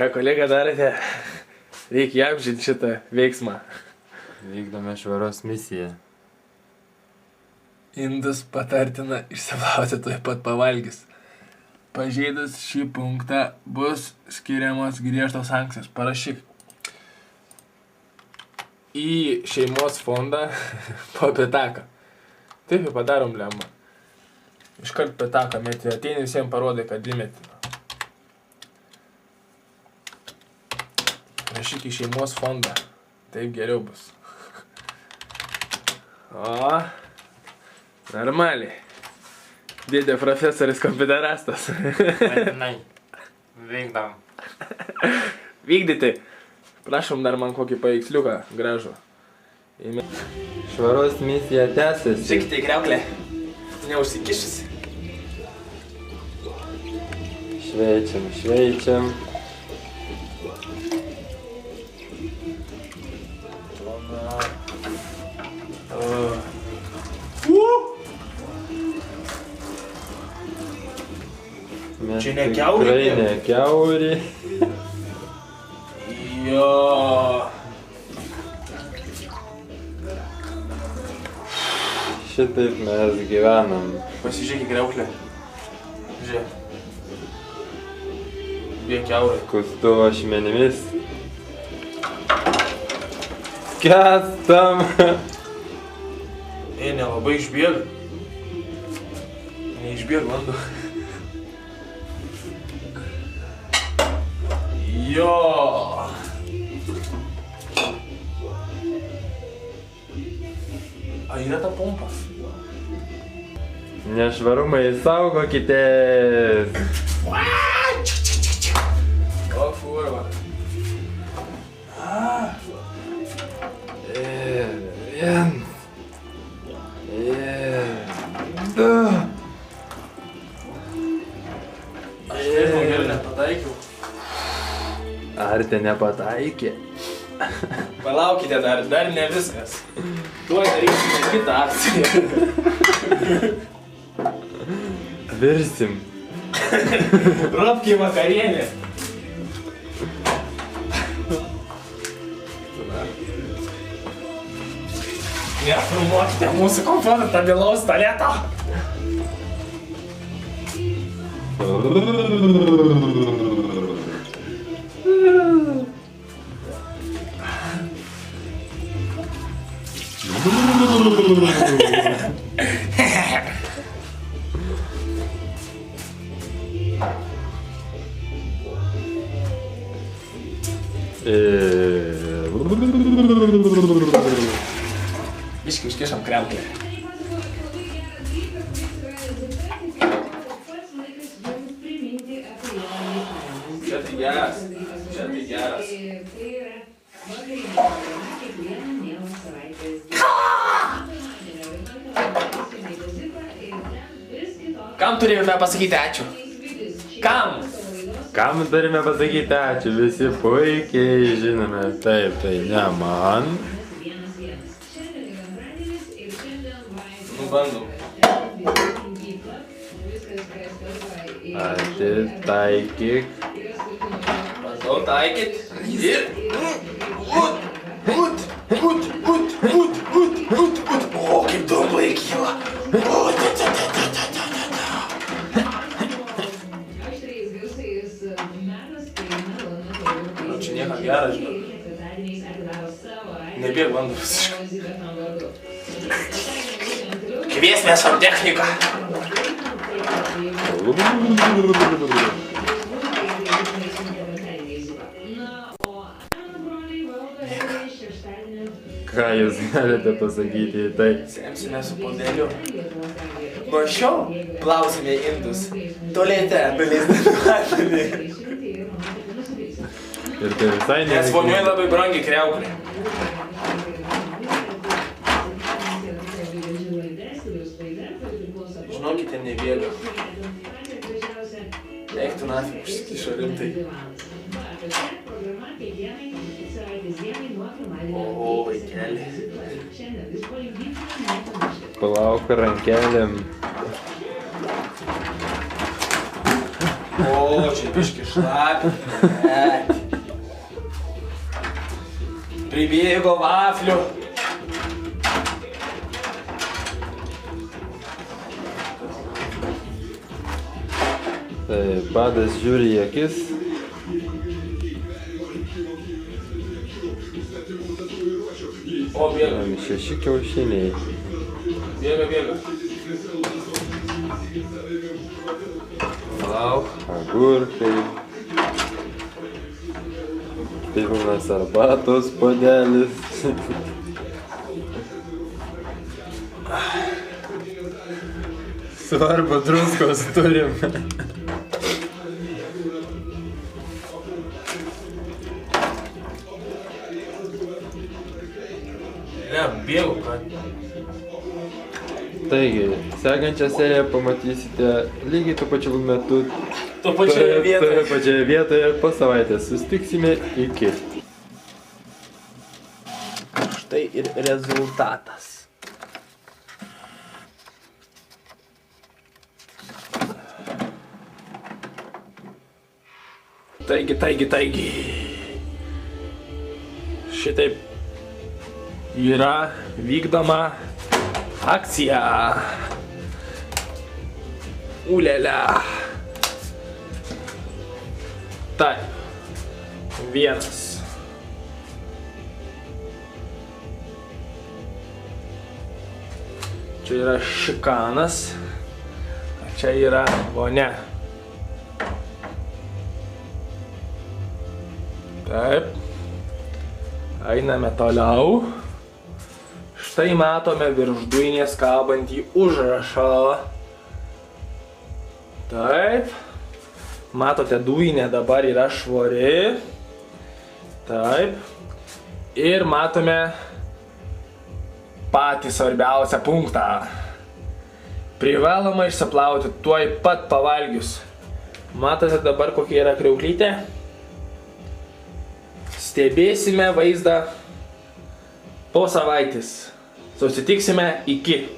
Ką kolega darėte? Reikia įamžinti šitą veiksmą. Vykdome švaros misiją. Indus patartina išsiplauti tuoj pat pavalgys. Pažeidus šį punktą bus skiriamos griežtos sankcijos. Parašyk. Į šeimos fondą po pitaką. Taip jau padarom lemą. Iškart pitaką meti. Ateini visiems parodai, kad įmeti. Rašyk į šeimos fondą. Taip geriau bus. O, normaliai. Dėdė profesorius kompiuterastas. Vadinai. Vykdom. Vykdyti. Prašom dar man kokį paveiksliuką gražų. Švaros misija tęsiasi. Žiūrėkite į kriauklę. Neužsikišusi. Šveičiam, šveičiam. Mes Čia ne kiaurė? Tikrai ne kiaurė. Jo. Šitaip mes gyvenam. Pasižiūrėk į kriauklę. Žiūrėk. Bėk kiaurė. Kustuvo ašmenimis. Skęstam. Nelabai išbėg. Neišbėg, vandu. Jo. A yra ta pompa? Nešvarumai saugokitės. O, furva. Ir viens. Ir du. Aš nežinau, gerai nepataikiau. Ar te nepataikė? Palaukite dar ne viskas. Tuoj darysime kitą akciją. Virsim. Ropkį vakarienė. Nefilmuokite mūsų komfortą stabilaus tualeto. Biškį užkišam kriauklę. Čia tai geras. Čia tai geras. Kam turėjome pasakyti ačiū? Kam? Kam turime pasakyti ačiū? Visi puikiai žinome. Taip, tai ne man. Nu, bandom. Atitaikyk. Bandau taikyt. Ir... O, kaip dumblai kyla. Čia nieko gero, žinau. Nebėg, bandau visiškai. Kviesime santechniką. Ką jūs galite pasakyti į tai? Semsime su podeliu. Nuo šiol plausime indus. Tualete nuleisdami vandenį. Ir tai visai ne... Nes vonioje labai brangi kriauklė. Žinokite, nebėga. Eik tu nafik, užsikišo rimtai. O, vaikeli. Palauk rankelėm. O, čia biški šlapia. Pribėgo vaflių. Tai badas žiūri į akis. O, bėga. 6 kiaušiniai. Bėga. Lauk. Agurkai. Pilnas arbatos puodelis. Svarbu, druskos turim. Ne, bėgu, kad. Taigi, sekančią seriją pamatysite lygiai tuo pačiu metu. Tuo pačioje vietoje. Toje pačioje vietoje po savaitės. Susitiksime iki. Štai ir rezultatas. Taigi. Šitaip yra vykdoma akcija. Ulelia. Taip. Vienas. Čia yra šikanas. Čia yra vonia. Taip. Einame toliau. Štai matome virš dujinės kabantį užrašą. Taip. Matote, dujinė dabar yra švari. Taip. Ir matome patį svarbiausią punktą. Privaloma išsiplauti tuoj pat pavalgius. Matote dabar kokia yra kriauklytė? Stebėsime vaizdą po savaitės. Susitiksime iki.